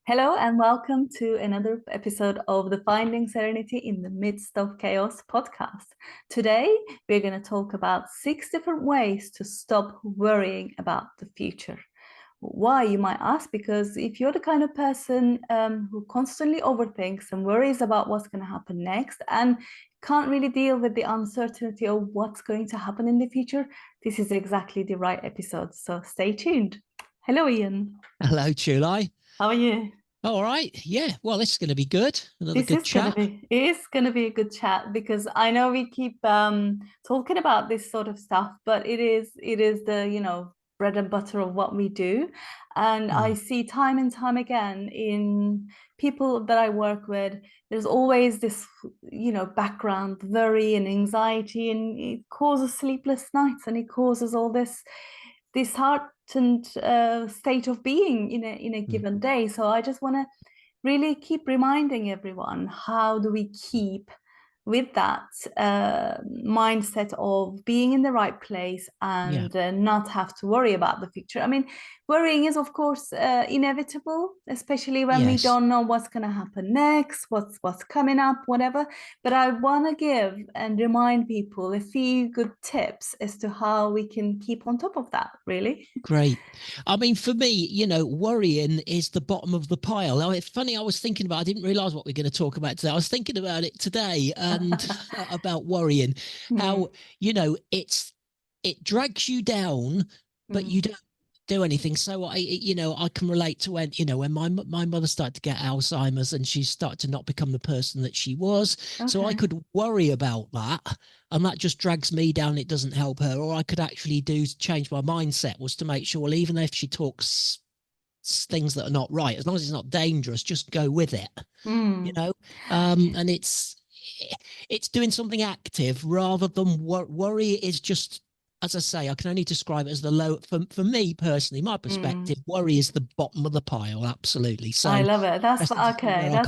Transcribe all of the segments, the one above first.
Hello and welcome to another episode of the Finding Serenity in the Midst of Chaos podcast. Today, we're going to talk about 6 different ways to stop worrying about the future. Why, you might ask? Because if you're the kind of person who constantly overthinks and worries about what's going to happen next and can't really deal with the uncertainty of what's going to happen in the future, this is exactly the right episode. So stay tuned. Hello, Ian. Hello, July. How are you? All right. Yeah. Well, this is going to be good. Another This good is gonna chat. be it is gonna be a good chat because I know we keep talking about this sort of stuff, but it is the bread and butter of what we do. And I see time and time again in people that I work with, there's always this background worry and anxiety, and it causes sleepless nights and it causes all this disheartened state of being in a given day. So I just want to really keep reminding everyone, how do we keep with that mindset of being in the right place and not have to worry about the future. I mean, worrying is of course inevitable, especially when we don't know what's going to happen next, what's coming up, whatever. But I want to give and remind people a few good tips as to how we can keep on top of that, really. Great. I mean, for me, worrying is the bottom of the pile. It's funny, I was thinking about, I didn't realize what we're going to talk about today. I was thinking about it today and about worrying, how, it drags you down, but you don't do anything. So I can relate to when my mother started to get Alzheimer's and she started to not become the person that she was. Okay. So I could worry about that, and that just drags me down. It doesn't help her. Or I could actually change my mindset, was to make sure, well, even if she talks things that are not right, as long as it's not dangerous, just go with it. And it's doing something active rather than worry. Is just, as I say, I can only describe it as the low. For me personally, my perspective, worry is the bottom of the pile. Absolutely. So I love it. That's okay.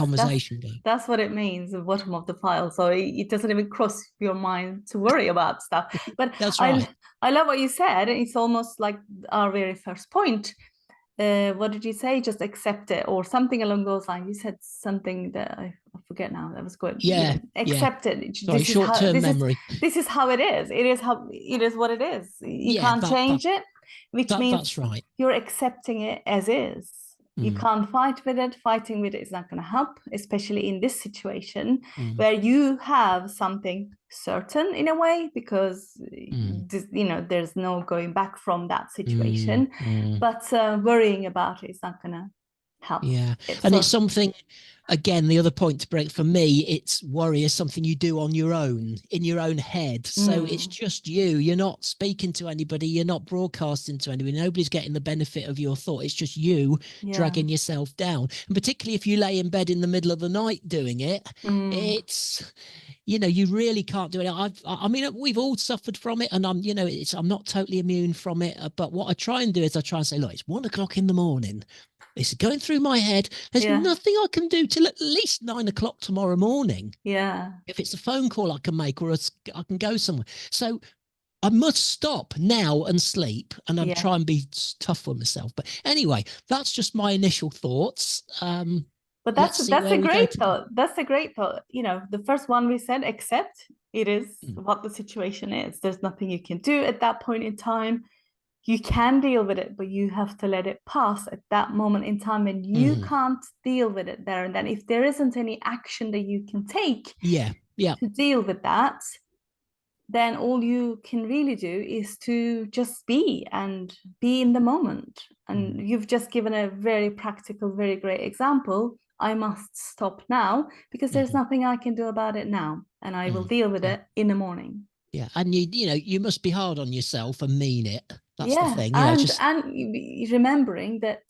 That's what it means, the bottom of the pile. So it doesn't even cross your mind to worry about stuff. But that's right. I love what you said. It's almost like our very first point. What did you say? Just accept it, or something along those lines. You said something that I forget now. That was good. Yeah. Accept it. Sorry, short-term memory. This is how it is. It is how it is. What it is. You can't change it, which means that's right. You're accepting it as is. You can't fight with it. Fighting with it is not going to help, especially in this situation where you have something certain in a way, because there's no going back from that situation. But worrying about it is not going to help. Yeah. And it's something, again, the other point to break for me, it's worry is something you do on your own, in your own head. So it's just you. You're not speaking to anybody. You're not broadcasting to anybody. Nobody's getting the benefit of your thought. It's just you dragging yourself down. And particularly if you lay in bed in the middle of the night doing it, it's, you really can't do it. I mean, we've all suffered from it, and I'm not totally immune from it. But what I try and do is I try and say, look, it's 1 o'clock in the morning. It's going through my head. There's nothing I can do till at least 9 o'clock tomorrow morning. Yeah. If it's a phone call I can make, or I can go somewhere. So I must stop now and sleep, and I'm try and be tough on myself. But anyway, that's just my initial thoughts. But that's a great thought. That's a great thought. The first one we said, accept. It is what the situation is. There's nothing you can do at that point in time. You can deal with it, but you have to let it pass at that moment in time, and you can't deal with it there and then. If there isn't any action that you can take to deal with that, then all you can really do is to just be in the moment. And you've just given a very practical, very great example. I must stop now because there's nothing I can do about it now, and I will deal with it in the morning. Yeah, and you must be hard on yourself and mean it. That's the thing. And remembering that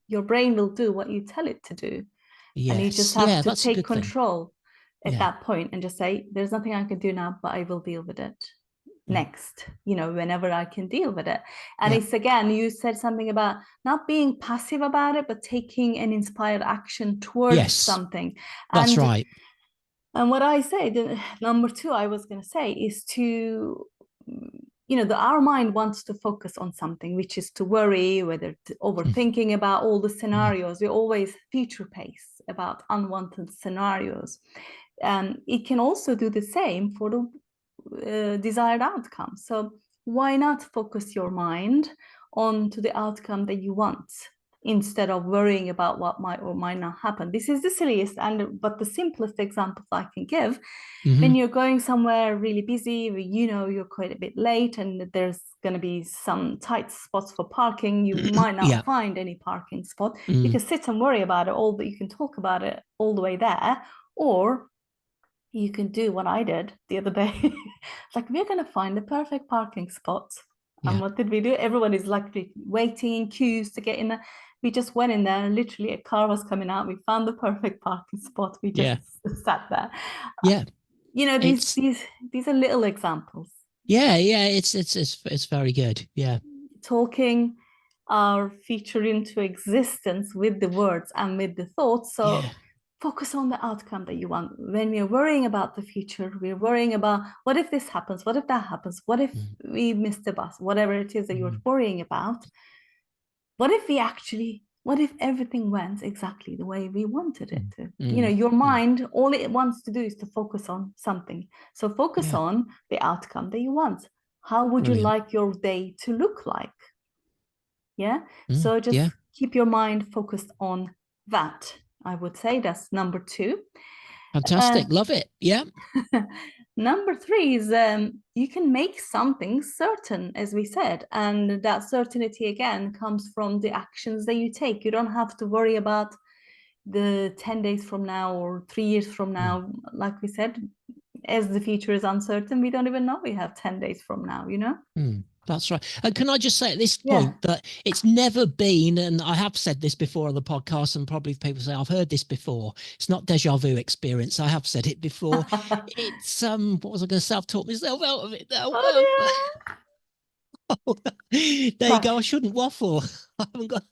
your brain will do what you tell it to do. Yes. And you just have to take control at that point and just say, there's nothing I can do now, but I will deal with it next, whenever I can deal with it. And it's, again, you said something about not being passive about it, but taking an inspired action towards something. That's right. And what I say, the number 2 I was going to say, is to our mind wants to focus on something, which is to worry, whether to overthinking about all the scenarios. We always future pace about unwanted scenarios. It can also do the same for the desired outcome. So why not focus your mind on to the outcome that you want, instead of worrying about what might or might not happen? This is the silliest but the simplest example I can give. When you're going somewhere really busy, you're quite a bit late and there's going to be some tight spots for parking, you might not Yeah. find any parking spot. You can sit and worry about it all, but you can talk about it all the way there. Or you can do what I did the other day. Like, we're going to find the perfect parking spot. And Yeah. what did we do? Everyone is like waiting in queues to get in there. We just went in there and literally a car was coming out. We found the perfect parking spot. We just sat there. Yeah. These are little examples. Yeah. It's very good. Yeah. Talking our future into existence with the words and with the thoughts. So focus on the outcome that you want. When we're worrying about the future, we're worrying about, what if this happens? What if that happens? What if we miss the bus? Whatever it is that you're worrying about. What if everything went exactly the way we wanted it to? Your mind, all it wants to do is to focus on something. So focus on the outcome that you want. How would you like your day to look like? Yeah. So just keep your mind focused on that. I would say that's number 2. Fantastic. Love it. Yeah. Number 3 is you can make something certain, as we said, and that certainty again comes from the actions that you take. You don't have to worry about the 10 days from now or 3 years from now. Like we said, as the future is uncertain, we don't even know we have 10 days from now, That's right. And can I just say at this point that it's never been, and I have said this before on the podcast, and probably people say I've heard this before. It's not deja vu experience. I have said it before. It's what was I going to say? I've talked myself out of it now. There you go. I shouldn't waffle. I haven't got.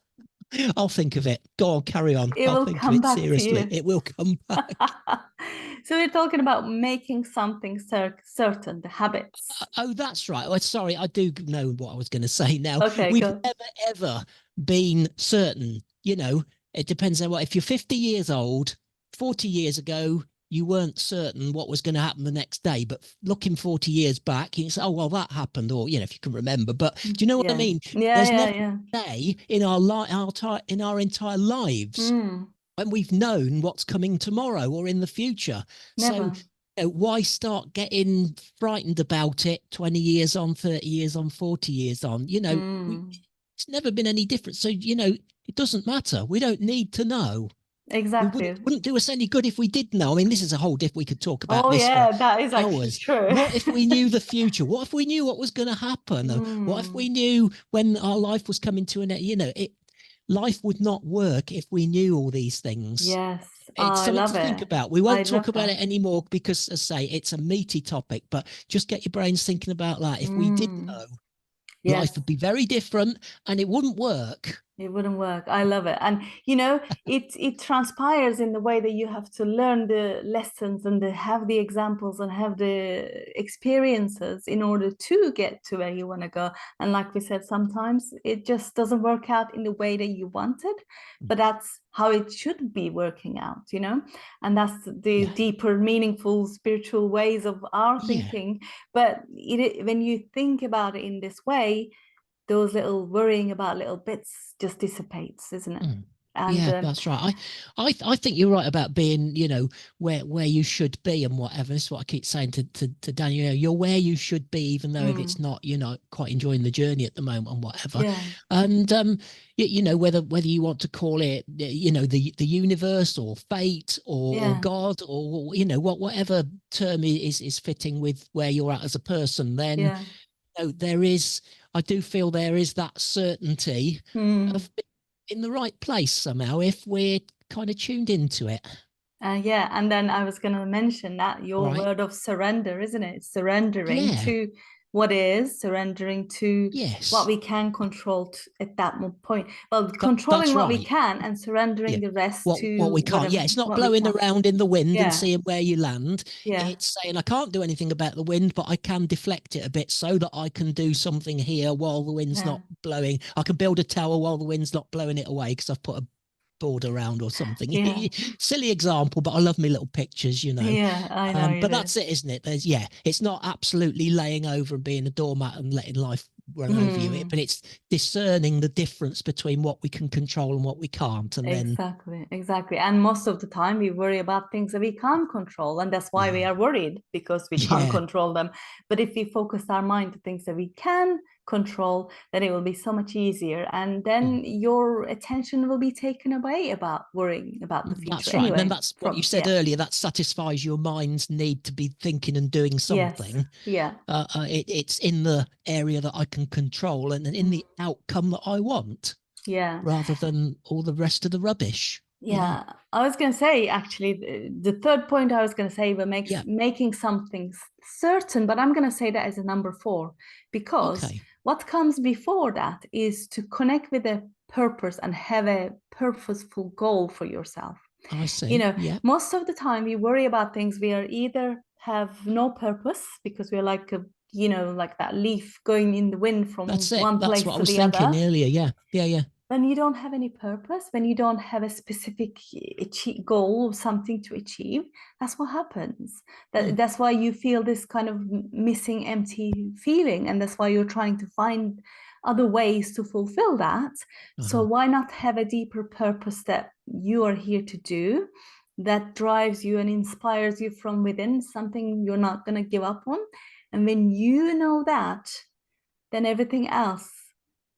I'll think of it. Go on, carry on. It I'll will think come of it back seriously. to you. It will come back. So we're talking about making something certain, the habits. Oh, that's right. Oh, sorry, I do know what I was going to say now. Okay, We've go. never, ever been certain. It depends on what. If you're 50 years old, 40 years ago, you weren't certain what was going to happen the next day. But looking 40 years back, you say, oh, well, that happened. Or, if you can remember. But do you know what I mean? There's never a day in our entire lives when we've known what's coming tomorrow or in the future. Never. So why start getting frightened about it 20 years on, 30 years on, 40 years on? It's never been any different. So, it doesn't matter. We don't need to know. Exactly. It wouldn't do us any good if we did know. I mean, this is a whole we could talk about this for that is actually hours. true. What if we knew the future? What if we knew what was going to happen? What if we knew when our life was coming to an end? Life would not work if we knew all these things. Yes. It's something to think about. We won't talk about it anymore because, as I say, it's a meaty topic, but just get your brains thinking about that. If we did know, life would be very different and it wouldn't work. It wouldn't work. I love it. And it transpires in the way that you have to learn the lessons and have the examples and have the experiences in order to get to where you want to go. And like we said, sometimes it just doesn't work out in the way that you wanted, but that's how it should be working out, and that's the deeper, meaningful, spiritual ways of our thinking. But when you think about it in this way, those little worrying about little bits just dissipates, isn't it? And that's right. I think you're right about being, where you should be and whatever. This is what I keep saying to Daniel. You're where you should be, even though if it's not, you're not quite enjoying the journey at the moment and whatever. And whether you want to call it, the universe or fate or God or whatever term is fitting with where you're at as a person, then I do feel there is that certainty of in the right place somehow if we're kind of tuned into it. And then I was going to mention that your word of surrender, isn't it? Surrendering to what is, surrendering to what Yes, we can control at that point. Well, that's controlling what we right. can and surrendering Yeah. the rest What to we can't. whatever Yeah, it's not what we blowing can. around in the wind and Yeah, seeing where you land. yeah, It's saying I can't do anything about the wind, but I can deflect it a bit so that I can do something here while the wind's yeah, not blowing. I can build a tower while the wind's not blowing it away because I've put a board around or something. yeah, Silly example, but I love me little pictures, you know. yeah. I know you But do. that's it, isn't it? It's not absolutely laying over and being a doormat and letting life run over you, Mm. but it's discerning the difference between what we can control and what we can't. And then, Exactly, exactly. And most of the time, we worry about things that we can't control. And that's why we yeah, are worried because we can't yeah, control them. But if we focus our mind to things that we can control, then it will be so much easier. And then mm, your attention will be taken away about worrying about the future that's right. And then anyway. that's what you said Yeah, earlier, that satisfies your mind's need to be thinking and doing yes, something. yeah. It's in the area that I can control and in Mm. the outcome that I want Yeah. rather than all the rest of the rubbish. Yeah. Yeah, I was going to say actually the third point I was going to say were Yeah. making something certain, but I'm going to say that as a number four because Okay. what comes before that is to connect with a purpose and have a purposeful goal for yourself. I You see. know, Yeah. most of the time we worry about things we are either have no purpose because we're like a like that leaf going in the wind from That's it. one That's place what I to was the thinking other earlier. Yeah. Yeah. Yeah. when you don't have any purpose, when you don't have a specific goal or something to achieve, that's what happens. Mm. That's why you feel this kind of missing, empty feeling, and that's why you're trying to find other ways to fulfill that. So Uh-huh. why not have a deeper purpose that you are here to do, that drives you and inspires you from within, something you're not going to give up on, and when you know that, then everything else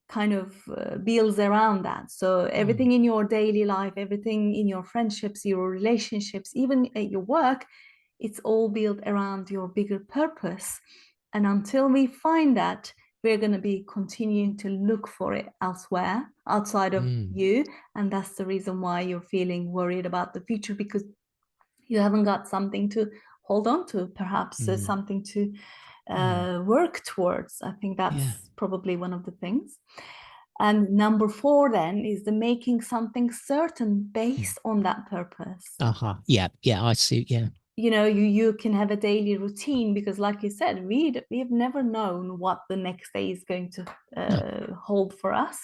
kind of builds around that. So Mm. everything in your daily life, everything in your friendships, your relationships, even at your work, it's all built around your bigger purpose. And until we find that, we're going to be continuing to look for it elsewhere outside of Mm. you. And that's the reason why you're feeling worried about the future because you haven't got something to hold on to, perhaps Mm. something to Mm. work towards. I think Yeah. that's probably one of the things. And number four then is the making something certain Mm. based on that purpose. Uh-huh. Yeah. Yeah. I see. Yeah. You can have a daily routine because like you said, we've never known what the next day is going to No. hold for us.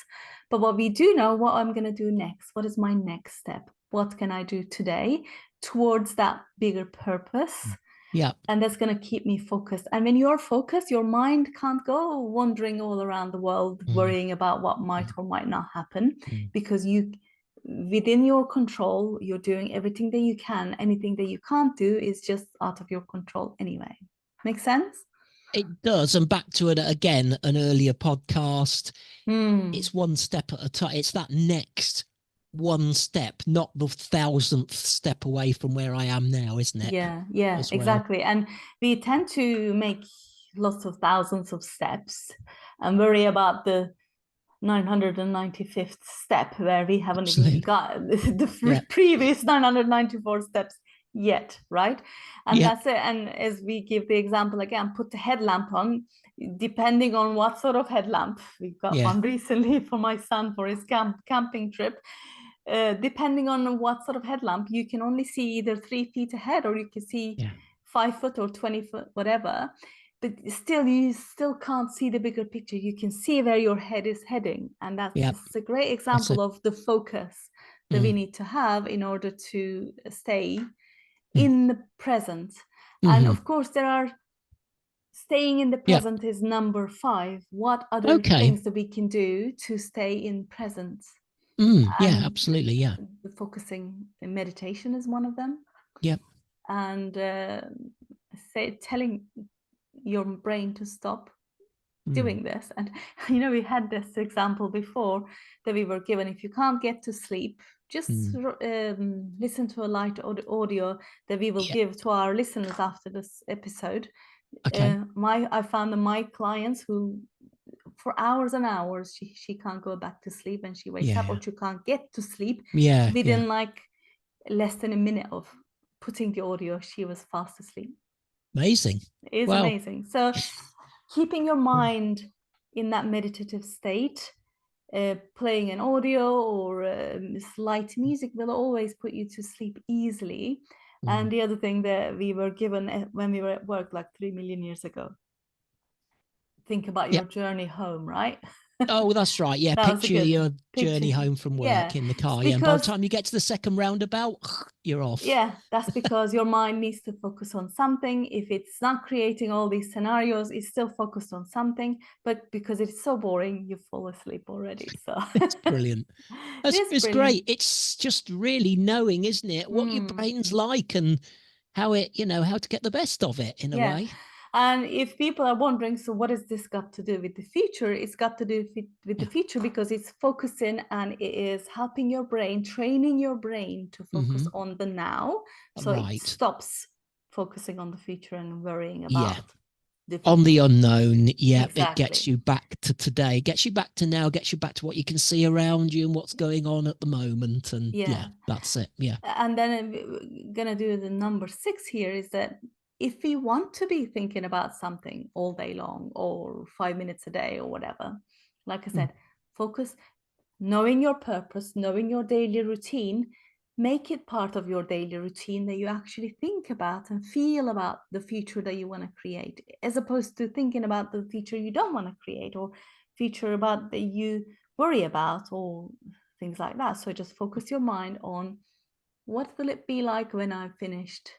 But what we do know, what I'm going to do next, what is my next step, what can I do today towards that bigger purpose, Mm. Yeah. and that's going to keep me focused. And when you're focused, your mind can't go wandering all around the world Mm. worrying about what might Mm. or might not happen Mm. because you within your control, you're doing everything that you can. Anything that you can't do is just out of your control anyway. Make sense? It does. And back to it again, an earlier podcast. Mm. It's one step at a time. It's that next one step, not the 1,000th step away from where I am now, isn't it? Yeah, As well. exactly. And we tend to make lots of thousands of steps and worry about the 995th step where we haven't even Absolutely. got the Yeah. previous 994 steps yet, right? And Yeah. that's it. And as we give the example again, put the headlamp on, depending on what sort of headlamp. We got Yeah. one recently for my son for his camping trip. Depending on what sort of headlamp, you can only see either 3 feet ahead or you can see Yeah. 5 foot or 20 foot, whatever, but still you still can't see the bigger picture. You can see where your head is heading, and Yeah. that's a great That's example it. of the focus that we Mm. need to have in order to stay Mm. in the present. And Mm-hmm. of course there are staying in the Yeah. present is number five. What other Okay. things that we can do to stay in present? Yeah, And absolutely. Yeah. the focusing meditation is one of them. Yeah. And telling your brain to stop Mm. doing this. And we had this example before that we were given: if you can't get to sleep, just Mm. listen to a light audio that we will Yeah. give to our listeners after this episode. Okay. I found that my clients who for hours and hours she can't go back to sleep and she wakes up, Yeah. or she can't get to sleep, Yeah. Yeah. within like less than a minute of putting the audio, she was fast asleep. Amazing. It is Wow. amazing. So keeping your mind in that meditative state, playing an audio or slight music will always put you to sleep easily. And the other thing that we were given when we were at work like 3 million years ago, think about Yeah. your journey home, right? Oh, that's right. Yeah. That was a Picture good your picture. journey home from Yeah, work in the it's car. Yeah. And by the because time you get to the second roundabout, you're off. yeah, that's because your mind needs to focus on something. If it's not creating all these scenarios, it's still focused on something, but because it's so boring, you fall asleep already. So It's brilliant. it is It's brilliant. great. It's just really knowing, isn't it, what your Mm, brain's like and how it, how to get the best of it in a yeah. way. And if people are wondering, so what has this got to do with the future? It's got to do with the Yeah. future because it's focusing and it is helping your brain, training your brain to focus Mm-hmm. on the now. So it Right. stops focusing on the future and worrying Yeah. about the On the future. unknown. Yeah. It gets Exactly. you back to today, gets you back to now, gets you back to what you can see around you and what's going on at the moment. And yeah, Yeah. that's it. Yeah. And then we're gonna do the number 6 here is that if we want to be thinking about something all day long or 5 minutes a day or whatever, like I Mm. said, focus, knowing your purpose, knowing your daily routine, make it part of your daily routine that you actually think about and feel about the future that you want to create, as opposed to thinking about the future you don't want to create or future about that you worry about or things like that. So just focus your mind on what will it be like when I've finished,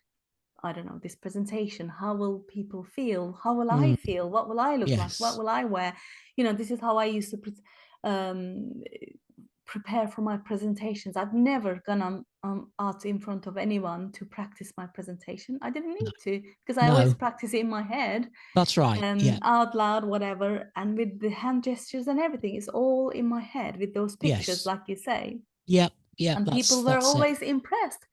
I don't know, this presentation? How will people feel? How will I Mm. feel? What will I look like? What Yes. will I wear? This is how I used to um, prepare for my presentations. I've never gone out in front of anyone to practice my presentation. I didn't No. need to because I always No. practice it in my head, That's right. Yeah. out loud, whatever, and with the hand gestures and everything. It's all in my head with those pictures, Yes. like you say, Yep. Yep. and people were That's it. always impressed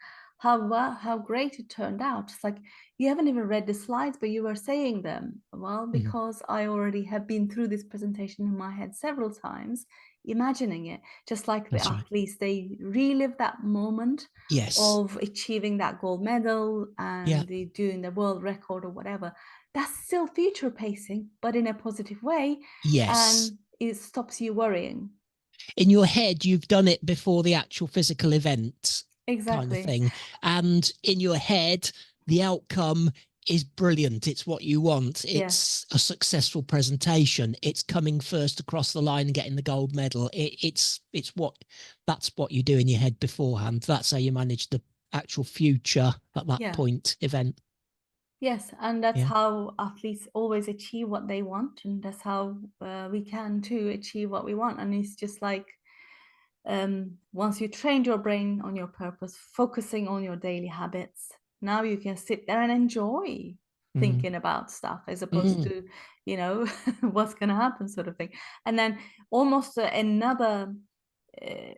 how great it turned out. It's like, you haven't even read the slides but you were saying them. Well, Mm. because I already have been through this presentation in my head several times, imagining it, just like the That's right. athletes, they relive that moment Yes. of achieving that gold medal Yeah. and doing the world record or whatever. That's still future pacing but in a positive way, Yes. and it stops you worrying. In your head, you've done it before the actual physical event kind of Exactly. thing. And in your head, the outcome is brilliant. It's what you want. Yeah. It's a successful presentation. It's coming first across the line and getting the gold medal. That's what you do in your head beforehand. That's how you manage the actual future at that Yeah. point event. Yes, and that's Yeah. how athletes always achieve what they want, and that's how we can too achieve what we want. And it's just like, once you trained your brain on your purpose, focusing on your daily habits, now you can sit there and enjoy Mm. thinking about stuff as opposed Mm. to, what's going to happen, sort of thing. And then almost another uh,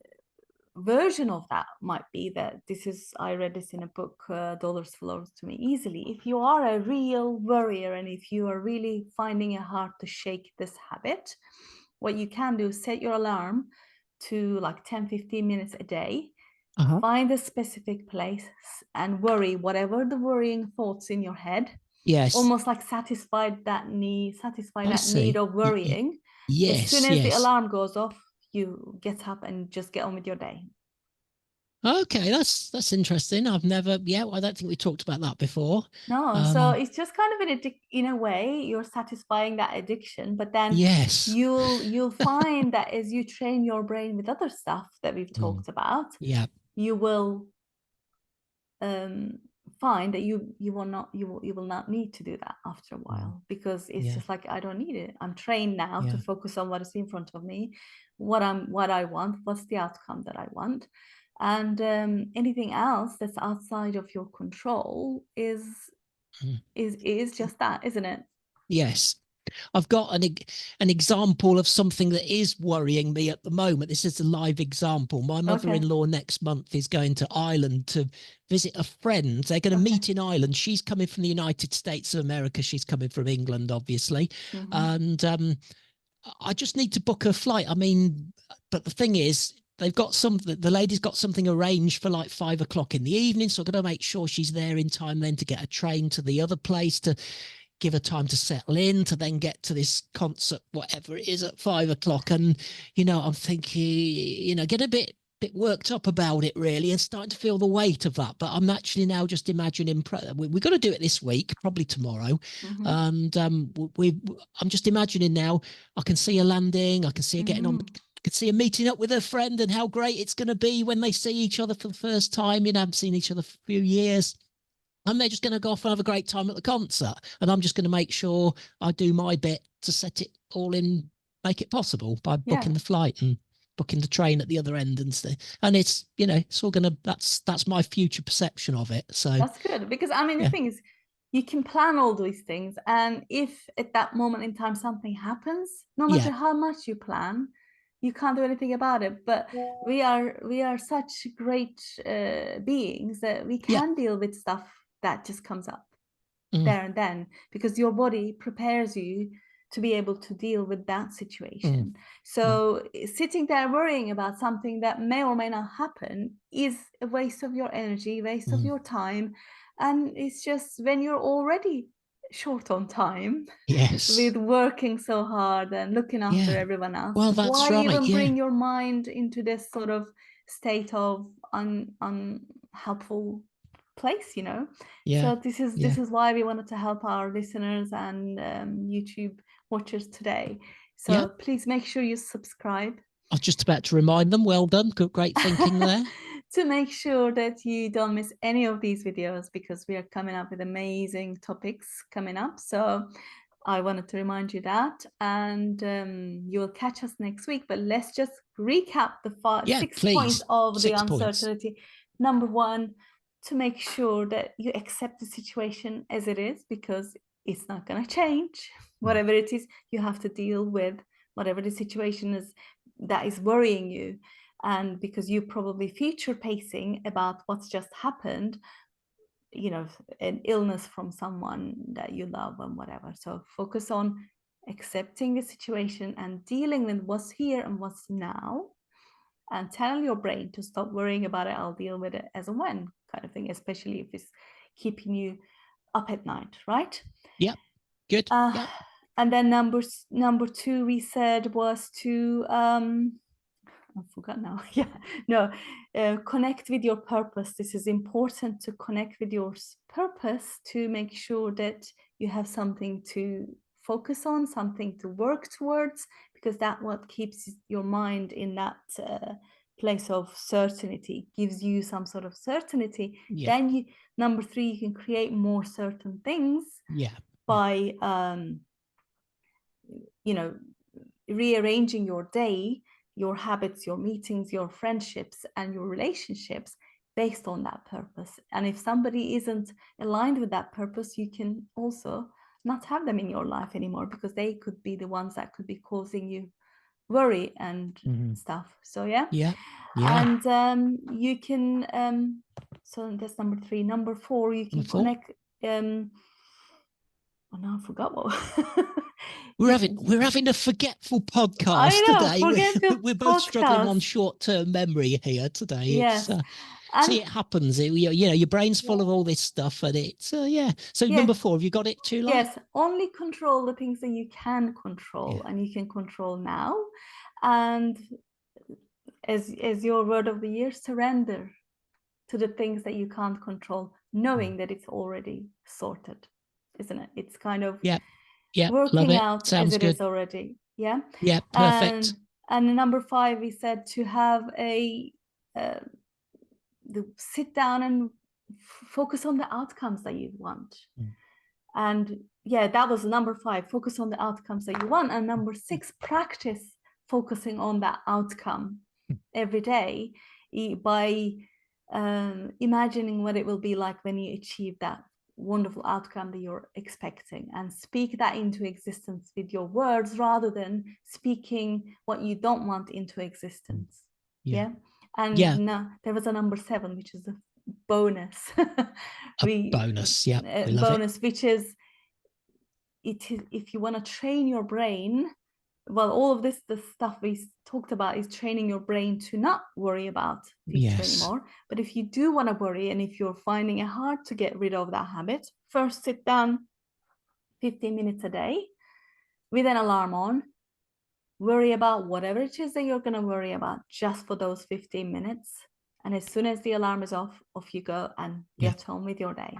version of that might be that this is, I read this in a book, Dollars Flows to Me Easily. If you are a real worrier and if you are really finding it hard to shake this habit, what you can do is set your alarm to like 10-15 minutes a day, Uh-huh. find a specific place and worry whatever the worrying thoughts in your head, Yes. almost like satisfy I that need see. of worrying. As soon Yes. as the Yes. alarm goes off, you get up and just get on with your day. Okay, that's interesting. I've never, yeah, I don't think we talked about that before. No, so it's just kind of in a way, you're satisfying that addiction, but then Yes. you'll find that as you train your brain with other stuff that we've Mm, talked about, yeah. you will um, find that you will not need to do that after a Mm, while, because it's yeah. just like, I don't need it. I'm trained now to Yeah. focus on what is in front of me, what I want, what's the outcome that I want, and anything else that's outside of your control Mm, is just that, isn't it? yes. I've got an example of something that is worrying me at the moment. This is a live example. My Okay. mother-in-law next month is going to Ireland to visit a friend. They're going to Okay. meet in Ireland. She's coming from the United States of America. She's coming from England, obviously. Mm-hmm. And I just need to book her flight. I mean, but the thing is, the lady's got something arranged for like 5 o'clock in the evening. So I've got to make sure she's there in time then to get a train to the other place to give her time to settle in, to then get to this concert, whatever it is, at 5 o'clock. And, I'm thinking, get a bit worked up about it, really, and starting to feel the weight of that. But I'm actually now just imagining we've got to do it this week, probably tomorrow. And I'm just imagining now, I can see her landing, I can see her getting on, I can see her meeting up with her friend, and how great it's going to be when they see each other for the first time. Haven't seen each other for a few years. And they're just going to go off and have a great time at the concert. And I'm just going to make sure I do my bit to set it all in, make it possible by booking the flight and booking the train at the other end and stuff. And it's, it's all going to, that's my future perception of it. So that's good, because I mean, the thing is, you can plan all these things. And if at that moment in time something happens, no matter how much you plan, you can't do anything about it. But we are such great beings that we can deal with stuff that just comes up there and then, because your body prepares you to be able to deal with that situation. So sitting there worrying about something that may or may not happen is a waste of your energy, waste of your time. And it's just when you're already short on time with working so hard and looking after everyone else, well, that's why right. even bring your mind into this sort of state of unhelpful place, So this is why we wanted to help our listeners and YouTube watchers today. So please make sure you subscribe. I was just about to remind them. Well done. Good, great thinking there. To make sure that you don't miss any of these videos, because we are coming up with amazing topics coming up. So I wanted to remind you that, and you'll catch us next week. But let's just recap the 6 points of the uncertainty. Number 1, to make sure that you accept the situation as it is, because it's not going to change. Whatever it is, you have to deal with whatever the situation is that is worrying you. And because you're probably future pacing about what's just happened, an illness from someone that you love and whatever. So focus on accepting the situation and dealing with what's here and what's now, and tell your brain to stop worrying about it. I'll deal with it as and when, kind of thing, especially if it's keeping you up at night, right? Yeah, good. And then number 2 we said was to I forgot now. Connect with your purpose. This is important, to connect with your purpose, to make sure that you have something to focus on, something to work towards, because that's what keeps your mind in that place of certainty, gives you some sort of certainty. Then number 3, you can create more certain things by rearranging your day, your habits, your meetings, your friendships, and your relationships based on that purpose. And if somebody isn't aligned with that purpose, you can also not have them in your life anymore, because they could be the ones that could be causing you worry and stuff. So and you can so that's number 3. Number 4, you can connect oh no, I forgot what. We're having a forgetful podcast today. We're both struggling on short-term memory here today. Yes. See, it happens. Your brain's full of all this stuff, and it's So number 4, have you got it too, Yes, only control the things that you can control, and you can control now. And as your word of the year, surrender to the things that you can't control, knowing that it's already sorted, isn't it? It's kind of working out Sounds as it good. is already. Yeah, perfect. And number 5, we said to have sit down and focus on the outcomes that you want. And that was number 5, focus on the outcomes that you want. And number 6, practice focusing on that outcome every day by imagining what it will be like when you achieve that wonderful outcome that you're expecting, and speak that into existence with your words, rather than speaking what you don't want into existence. And now there was a number 7, which is a bonus. Bonus, bonus, which is if you want to train your brain. Well, all of this, the stuff we talked about, is training your brain to not worry about future anymore. But if you do want to worry, and if you're finding it hard to get rid of that habit, first sit down 15 minutes a day with an alarm on. Worry about whatever it is that you're going to worry about just for those 15 minutes. And as soon as the alarm is off you go and get on with your day.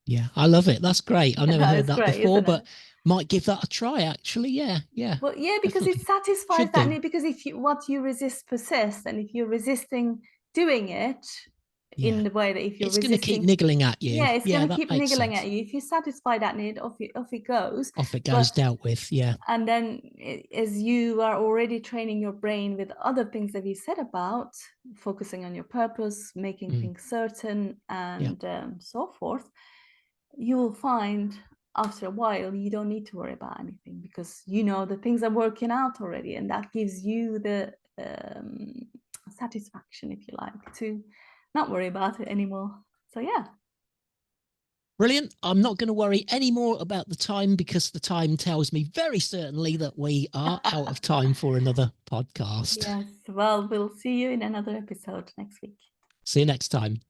Yeah, I love it. That's great. I've never heard that great, before, but might give that a try, actually. Yeah. Well, yeah, because definitely. it satisfies that need, because if you, what you resist persists, and if you're resisting doing it in the way that if you're it's resisting, going to keep niggling at you. Yeah, it's going to keep niggling sense. at you. If you satisfy that need, off it goes. Off it goes, dealt with. Yeah. And then as you are already training your brain with other things that you said about, focusing on your purpose, making things certain, and so forth, you will find after a while you don't need to worry about anything, because you know the things are working out already, and that gives you the satisfaction, if you like, to not worry about it anymore. So yeah. Brilliant. I'm not going to worry anymore about the time, because the time tells me very certainly that we are out of time for another podcast. Yes. Well, we'll see you in another episode next week. See you next time.